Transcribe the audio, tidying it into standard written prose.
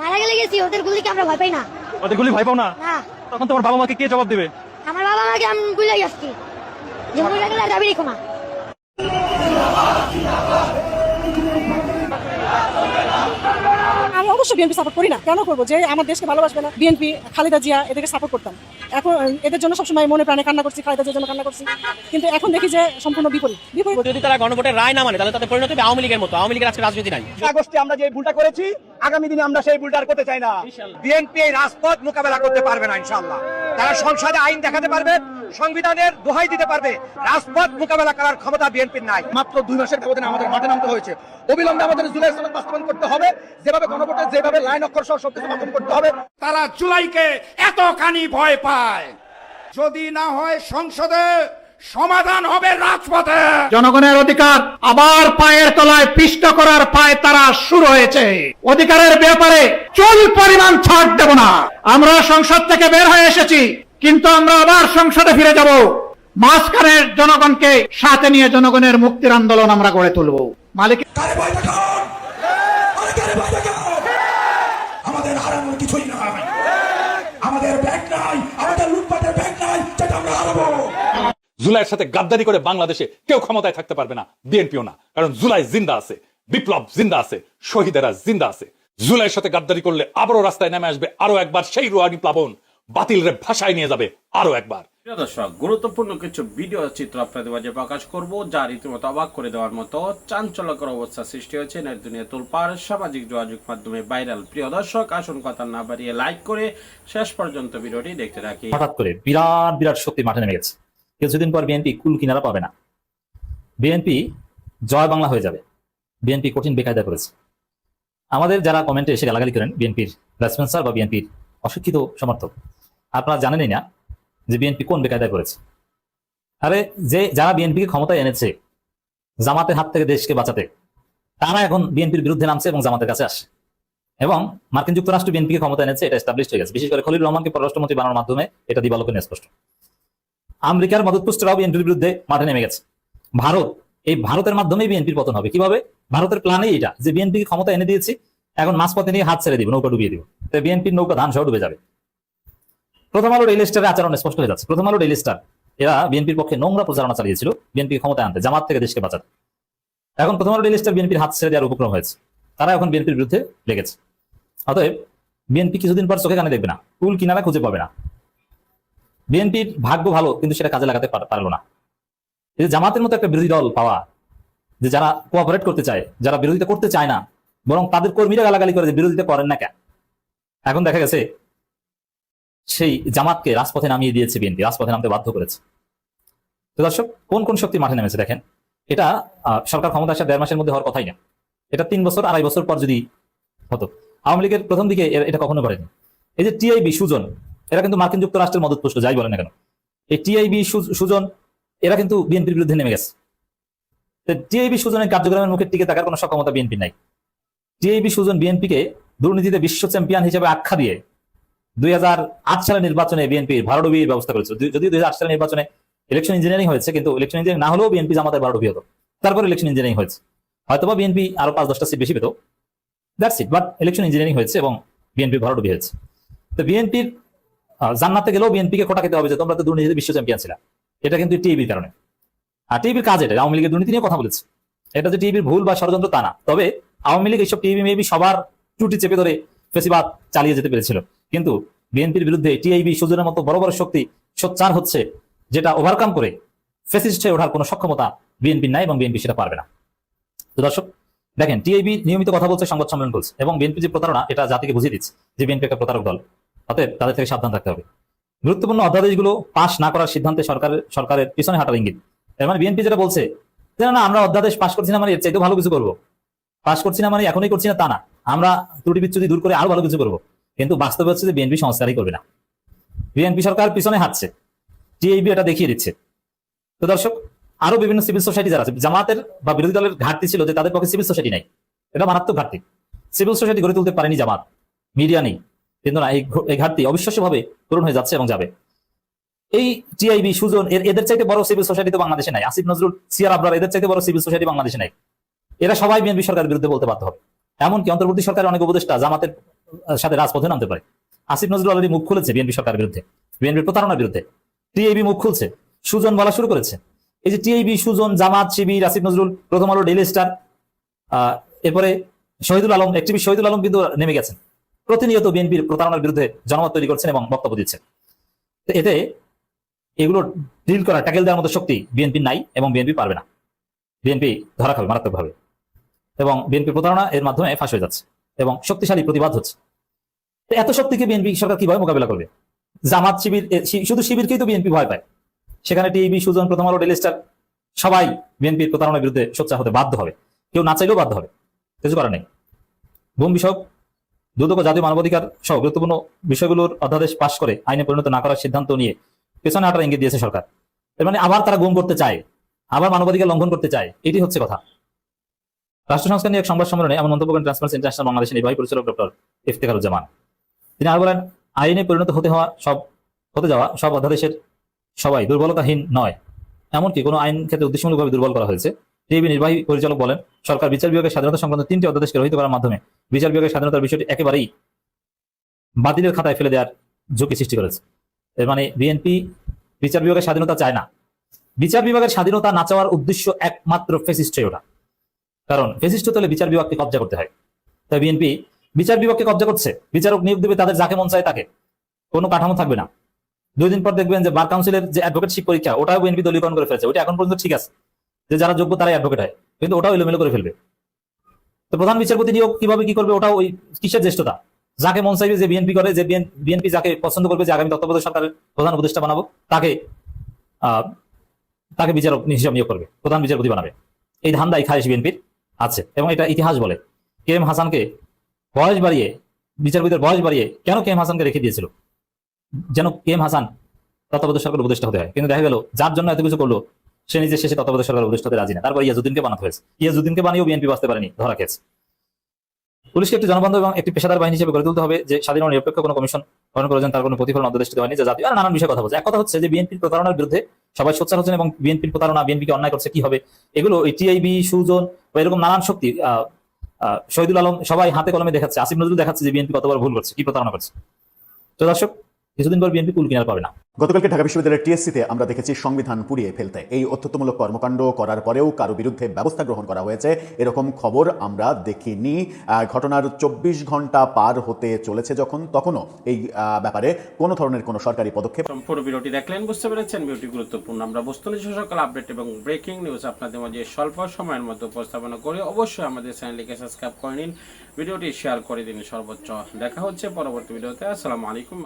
মারা গেলে গেছি, ওদের গুলিকে আমরা ভয় পাই না। ওদের গুলি ভয় পাও না? না। তখন তোমার বাবা মাকে কে জবাব দেবে? আমার বাবা মাকে আমি গুলাই আসছি, যে মরে গেলে আর যাবি রেখো না। আমি অবশ্যই বিএনপি সাপোর্ট করি না। কেন করবো? যে আমার দেশকে ভালোবাসবে না বিএনপি, খালেদা জিয়া, এদেরকে সাপোর্ট করতাম। এখন এদের জন্য সবসময় মনে প্রাণে কান্না করছি, খালেদা জিয়ার জন্য কান্না করছি, কিন্তু এখন দেখি যে সম্পূর্ণ বিপরীত। যদি তারা গণভোটের রায় না মানে তাহলে তাদের পরিণতি হবে আওয়ামী লীগের মতো। আওয়ামী লীগের আজকে রাজনীতি নাই। আগস্টে আমরা যে ভুলটা করেছি, আগামী দিনে আমরা সেই ভুলটা আর করতে চাই না। বিএনপি এই রাজপথ মোকাবেলা করতে পারবে না ইনশাআল্লাহ। তারা সংসদে আইন দেখাতে পারবে, সংবিধানের দোহাই দিতে পারবে, রাজপথ মোকাবেলা করার ক্ষমতা বিএনপির নাই। মাত্র 2 মাসের ব্যবধানে আমাদের মাঠে নামতে হয়েছে। অবিলম্বে আমাদের জুলাই সনদ বাস্তবায়ন করতে হবে, যেভাবে গণভোটে যেভাবে লাইন অক্ষর সহ সবকিছু বাস্তবায়ন করতে হবে। তারা জুলাইকে এতখানি ভয় পায়, যদি না হয় সংসদে সমাধান হবে রাজপথে। জনগণের অধিকার আবার পায়ের তলায় পিষ্ট করার পায় তারা শুরু হয়েছে। অধিকারের ব্যাপারে চুল পরিমাণ ছাড় দেব না। আমরা সংসদ থেকে বের হয়ে এসেছি, কিন্তু আমরা আবার সংসদে ফিরে যাব। মাঝখানের জনগণকে সাথে নিয়ে জনগণের মুক্তির আন্দোলন আমরা গড়ে তুলব। মালিক আমাদের হারানোর কিছুই নাই, আমাদের ব্যাগ নাই, আমাদের লুটপাটের ব্যাগ নাই, যেটা আমরা হারাবো। জুলাইয়ের সাথে গাদ্দারি করে বাংলাদেশে কেউ ক্ষমতায় থাকতে পারবে না, বিএনপিও না। কারণ জুলাই জিন্দা আছে, বিপ্লব জিন্দা আছে, শহীদেরা জিন্দা আছে। জুলাইয়ের সাথে গাদ্দারি করলে আবারও রাস্তায় নেমে আসবে আরো একবার সেই রুহানি প্লাবন, বাতিলরে ভাষায় নিয়ে যাবে আরো একবার। প্রিয় দর্শক, গুরুত্বপূর্ণ কিছু ভিডিও চিত্র আপনাদের মাঝে প্রকাশ করব, যা রীতিমতো অবাক করে দেওয়ার মতো চাঞ্চল্যকর অবস্থা সৃষ্টি হয়েছে। নেট দুনিয়া তোলপাড়, সামাজিক যোগাযোগ মাধ্যমে ভাইরাল। প্রিয় দর্শক, আসুন কথা না বাড়িয়ে লাইক করে শেষ পর্যন্ত ভিডিওটি দেখতে থাকি। হঠাৎ করে বিরাট বিরাট শক্তি মাঠে নেমে গেছে। কিছুদিন পর বিএনপি কুল কিনারা পাবে না, বিএনপি জয় বাংলা হয়ে যাবে। বিএনপি কঠিন বেকায়দা করেছে। আমাদের যারা কমেন্টে এসে গালাগালি করেন বিএনপির রেসপন্সার বা বিএনপির অশিক্ষিত সমর্থক, আপনারা জানেনই না যে বিএনপি কোন বেকায়দা করেছে। আরে যে যারা বিএনপিকে ক্ষমতায় এনেছে জামাতের হাত থেকে দেশকে বাঁচাতে, তারা এখন বিএনপির বিরুদ্ধে নামছে এবং জামাতের কাছে আসে। এবং মার্কিন যুক্তরাষ্ট্র বিএনপিকে ক্ষমতা এনেছে, এটা এস্টাবলিশ হয়ে গেছে। বিশেষ করে খলিল রহমানকে পররাষ্ট্রমন্ত্রী বানানোর মাধ্যমে এটা দিবালোকে স্পষ্ট। আমেরিকার মদতপুষ্টরাও বিএনপির বিরুদ্ধে মাঠে নেমে গেছে। ভারত, এই ভারতের মাধ্যমে বিএনপির পতন হবে। কিভাবে? ভারতের প্ল্যানেই এটা, যে বিএনপিকে ক্ষমতা এনে দিয়েছি, এখন মাঝপথে নিয়ে হাত ছেড়ে দিব, নৌকা ডুবিয়ে দিব, তাই বিএনপির নৌকা ধান সহ ডুবে যাবে। প্রথম আলো ডেইলি স্টারের আচরণ স্পষ্ট হয়ে যাচ্ছে। প্রথম আলো ডেইলি স্টার এরা বিএনপির পক্ষে নোংরা প্রচারণা চালিয়েছিল বিএনপিকে ক্ষমতায় আনতে, জামাত থেকে দেশকে বাঁচাতে। এখন প্রথম আলো ডেইলি স্টার বিএনপির হাত ছেড়ে দেওয়ার উপক্রম হয়েছে। তারা এখন বিএনপির বিরুদ্ধে লেগেছে। অতএব বিএনপি কিছুদিন পর চোখে কানে দেখবে না, কুল কিনারা খুঁজে পাবে না। বিএনপির ভাগ্য ভালো, কিন্তু সেটা কাজে লাগাতে পারলো না। এই যে জামাতের মতো একটা বিরোধী দল পাওয়া, যে যারা কোঅপারেট করতে চায়, যারা বিরোধিতা করতে চায় না, বরং তাদের কর্মীরা গালাগালি করে যে বিরোধিতা করেন না কেন। এখন দেখা গেছে সেই জামাতকে রাজপথে নামিয়ে দিয়েছে বিএনপি, রাজপথে নামতে বাধ্য করেছে। তো দর্শক, কোন কোন শক্তি মাঠে নেমেছে দেখেন। এটা সরকার ক্ষমতা আসা 1.5 মাসের মধ্যে হওয়ার কথাই না। এটা 3 বছর 2.5 বছর পর যদি হতো। আওয়ামী লীগের প্রথম দিকে এটা কখনো করেনি। এই যে টিআইবি সুজন, এরা কিন্তু মার্কিন যুক্তরাষ্ট্রের মদতপুষ্ট, যাই বলেন না কেন। এই টিআইবি সুজন এরা কিন্তু বিএনপির বিরুদ্ধে নেমে গেছে। টিআইবি সুজনের কার্যক্রমের মুখে টিকে থাকার কোনো সক্ষমতা বিএনপির নাই। টিআইবি সুজন বিএনপিকে দুর্নীতিতে বিশ্ব চ্যাম্পিয়ন হিসেবে আখ্যা দিয়ে 2008 সালের নির্বাচনে বিএনপির ভাড়াডুবির ব্যবস্থা করেছিল। যদিও 2008 সালের নির্বাচনে ইলেকশন ইঞ্জিনিয়ারিং হয়েছে, কিন্তু ইলেকশন ইঞ্জিনিয়ারিং না হলেও বিএনপি জামাতের ভাড়াডুবি হতো। তারপর ইলেকশন ইঞ্জিনিয়ারিং হয়েছে, হয়তোবা বিএনপি আরো 5-10টা সিট বেশি পেত, that's it. But election engineering হয়েছে এবং বিএনপির ভাড়াডুবি হয়েছে। তো বিএনপির জান্নাতে গেলেও বিএনপিকে খোটা খেতে হবে যে তোমরা তো দুর্নীতিতে বিশ্ব চ্যাম্পিয়ন ছিল। এটা কিন্তু টিআইবির কারণে। আর টিআইবির কাজ এটা, আওয়ামী লীগের দুর্নীতি নিয়ে কথা বলেছে। এটা যে টিআইবির ভুল বা ষড়যন্ত্র তা না, তবে আওয়ামী লীগ এইসব টিআইবি মেবি সবার ত্রুটি চেপে ধরে ফেসিবাদ চালিয়ে যেতে পেরেছিল। কিন্তু বিএনপির বিরুদ্ধে টিআইবি সুজনের মতো বড় বড় শক্তি সোচ্চার হচ্ছে, যেটা ওভারকাম করে ফেসিস্ট হয়ে ওঠার কোনো সক্ষমতা বিএনপির নাই এবং বিএনপি সেটা পারবে না। তো দর্শক দেখেন, টিআইবি নিয়মিত কথা বলছে, সংবাদ সম্মেলন করছে, এবং বিএনপি যে প্রতারণা এটা জাতিকে বুঝিয়ে দিচ্ছে যে বিএনপি একটা প্রতারক দল। অতএব তাদের থেকে সাবধান থাকতে হবে। গুরুত্বপূর্ণ অধ্যাদেশগুলো পাশ না করার সিদ্ধান্তে সরকারের পিছনে হাঁটার ইঙ্গিত। এর মানে বিএনপি যেটা বলছে যে না, আমরা অধ্যাদেশ পাশ করছি না মানে এর চাইতে ভালো কিছু করবো, পাশ করছি না মানে এখনই করছি না তা না, আমরা ত্রুটি বিচ্যুতি দূর করে আরো ভালো কিছু করবো। কিন্তু বাস্তবে হচ্ছে যে বিএনপি সংস্কারই করবে না, বিএনপি সরকার পিছনে হাঁটছে, টিআইবি এটা দেখিয়ে দিচ্ছে। তো দর্শক, আরো বিভিন্ন সিভিল সোসাইটি যারা আছে, জামাতের বা বিরোধী দলের ঘাটতি ছিল যে তাদের পক্ষে সিভিল সোসাইটি নাই, এটা মারাত্মক ঘাটতি। সিভিল সোসাইটি গড়ে তুলতে পারেনি জামাত, মিডিয়া নেই, কিন্তু না, এই ঘাটতি অবিশ্বাস্যভাবে পূরণ হয়ে যাচ্ছে এবং যাবে। এই টিআইবি সুজন এদের চাইতে বড় সিভিল সোসাইটি তো বাংলাদেশে নাই। আসিফ নজরুল, সিয়ার আবরার, এদের চাইতে বড় সিভিল সোসাইটি বাংলাদেশে নাই। এরা সবাই বিএনপি সরকারের বিরুদ্ধে বলতে বাধ্য হবে। এমনকি অন্তর্বর্তী সরকারের অনেক উপদেষ্টা জামাতের সাথে রাজপথে নামতে পারে। আসিফ নজরুল অলরেডি মুখ খুলেছে বিএনপি সরকারের বিরুদ্ধে, বিএনপির প্রতারণার বিরুদ্ধে। টিআইবি মুখ খুলছে, সুজন বলা শুরু করেছে। এই যে টিআইবি, সুজন, জামাত, শিবির, আসিফ নজরুল, প্রথম আলো, ডেইলি স্টার, এরপরে শহীদুল আলম, অ্যাক্টিভিস্ট শহীদুল আলম কিন্তু নেমে গেছেন। প্রতিনিয়ত বিএনপির প্রতারণার বিরুদ্ধে জনমত তৈরি করছেন এবং বক্তব্য দিচ্ছেন। এতে এগুলো ডিল করা, ট্যাকেল দেওয়ার মতো শক্তি বিএনপি নাই এবং বিএনপি পারবে না। বিএনপি ধরা খাবে মারাত্মকভাবে এবং বিএনপি প্রতারণা এর মাধ্যমে ফাঁস হয়ে যাচ্ছে এবং শক্তিশালী প্রতিবাদ হচ্ছে। এত শক্তিকে বিএনপি সরকার কিভাবে মোকাবিলা করবে? জামাত, শিবির, শুধু শিবিরকেই তো বিএনপি ভয় পায়। সেখানে টিআইবি, সুজন, প্রথম আলো, ডেইলি স্টার সবাই বিএনপির প্রতারণার বিরুদ্ধে সোচ্চার হতে বাধ্য হবে। কেউ না চাইলেও বাধ্য হবে, কিছু করার নেই। ভূমি বিষয়ক, দুদক ও জাতীয় মানবাধিকার সহ গুরুত্বপূর্ণ বিষয়গুলোর অধ্যাদেশ পাশ করে আইনে পরিণত না করার সিদ্ধান্ত নিয়ে পেছনে হাঁটার ইঙ্গিত দিয়েছে সরকার। এর মানে আবার তারা গুম করতে চায়, আবার মানবাধিকার লঙ্ঘন করতে চায়, এটি হচ্ছে কথা। রাষ্ট্র সংস্কার নিয়ে এক সংবাদ সম্মেলনে এমন মন্তব্য করেন ট্রান্সপারেন্সি ইন্টারন্যাশনাল বাংলাদেশের নির্বাহী পরিচালক ডক্টর ইফতেখারুজ্জামান। তিনি আরো বলেন, আইনে পরিণত হতে যাওয়া সব অধ্যাদেশের সবাই দুর্বলতাহীন নয়, এমনকি কোনো আইন ক্ষেত্রে উদ্দেশ্যমূলকভাবে দুর্বল করা হয়েছে। টিআইবি নির্বাহী পরিচালক বলেন, সরকার বিচার বিভাগের স্বাধীনতা সংক্রান্ত 3টি অধ্যাদেশকে রহিত করার মাধ্যমে বিচার বিভাগের স্বাধীনতার বিষয়টি একেবারেই বাতিলের খাতায় ফেলে দেওয়ার ঝুঁকি সৃষ্টি করেছে। এর মানে বিএনপি বিচার বিভাগের স্বাধীনতা চায় না। বিচার বিভাগের স্বাধীনতা না চাওয়ার উদ্দেশ্য একমাত্র ফ্যাসিস্টই ওটা। কারণ ফ্যাসিস্ট হলে বিচার বিভাগকে কব্জা করতে হয়। তাই বিএনপি বিচার বিভাগকে কব্জা করছে, বিচারক নিয়োগ দেবে তাদের যাকে মন চায় তাকে, কোনো কাঠামো থাকবে না। 2 দিন পর দেখবেন যে বার কাউন্সিলের যে অ্যাডভোকেটশিপ পরীক্ষা, ওটাও বিএনপি দলীয়করণ করে ফেলেছে। ওটা এখন পর্যন্ত ঠিক আছে যে যারা যোগ্য তারাই অ্যাডভোকেট হয়, কিন্তু ওটাও এলোমেলো করে ফেলবে। তো প্রধান বিচারপতি নিয়োগ কিভাবে কি করবে, ওটাও ওই কিসের জ্যেষ্ঠতা, যাকে মন চাইবে, যে বিএনপি করে, যে বিএনপি যাকে পছন্দ করবে, যে আগামী তত্ত্বাবধায়ক সরকারের প্রধান উপদেষ্টা বানাবো, তাকে বিচারক হিসেবে নিয়োগ করবে, প্রধান বিচারপতি বানাবে। এই ধান্দাই খায়েশ বিএনপির আছে এবং এটা ইতিহাস বলে। কে এম হাসানকে বয়স বাড়িয়ে, বিচারপতির বয়স বাড়িয়ে কেন কে এম হাসানকে রেখে দিয়েছিল? যেন কে এম হাসান তত্ত্বাবধায়ক সরকার উপদেষ্টা হতে হয়। কিন্তু দেখা গেল যার জন্য এত কিছু করলো সে নিজে শেষে তত্ত্বাবধায়ক সরকার উপদেষ্টা হতে রাজি না। তারপর ইয়াজউদ্দিনকে বানাতে হয়েছে। ইয়াজউদ্দিনকে বানিয়েও বিএনপি বাঁচতে পারেনি, ধরা খেয়েছে। পুলিশকে একটি জনবান্ধব এবং একটি পেশাদার বাহিনী হিসেবে গড়ে তুলতে হবে, যে স্বাধীন ও নিরপেক্ষ কোনো কমিশন গঠন করেছেন, তার কোনো প্রতিফলন অধ্যাদেশিত হয়নি, যে জাতীয় আর নানান বিষয়ে কথা বলছে। এক কথা হচ্ছে যে বিএনপির প্রতারণার বিরুদ্ধে সবাই সোচ্চার হচ্ছেন এবং বিএনপির প্রতারণা, বিএনপিকে অন্যায় করছে কি হবে, এগুলো এই টিআইবি, সুজন বা এরকম নানান শক্তি, শহীদুল আলম সবাই হাতে কলমে দেখাচ্ছে, আসিফ নজরুল দেখাচ্ছে যে বিএনপি কতবার ভুল করছে, কি প্রতারণা করছে। তো দর্শক, কিছুদিন পর বিএনপি কুল কিনার পাবে না। গতকালকে ঢাকা বিশ্ববিদ্যালয়ের টিএসসিতে আমরা দেখেছি সংবিধান পুড়িয়ে ফেলতে, এই অত্যুত্তমূলক কর্মকাণ্ড করার পরেও কারো বিরুদ্ধে ব্যবস্থা গ্রহণ করা হয়েছে এরকম খবর আমরা দেখিনি। ঘটনার 24 ঘন্টা পার হতে চলেছে যখন, তখনও এই ব্যাপারে কোনো ধরনের কোনো সরকারি পদক্ষেপ। সম্পূর্ণ ভিডিওটি দেখলেন, বুঝতে পেরেছেন ভিডিওটি গুরুত্বপূর্ণ। আমরা বস্তুনিষ্ঠ সকল আপডেট এবং ব্রেকিং নিউজ আপনাদের মাঝে স্বল্প সময়ের মধ্যে উপস্থাপনা করি। অবশ্যই আমাদের চ্যানেলটিকে সাবস্ক্রাইব করে নিন, ভিডিওটি শেয়ার করে দিন সর্বোচ্চ। দেখা হচ্ছে পরবর্তী ভিডিওতে। আসসালামু আলাইকুম।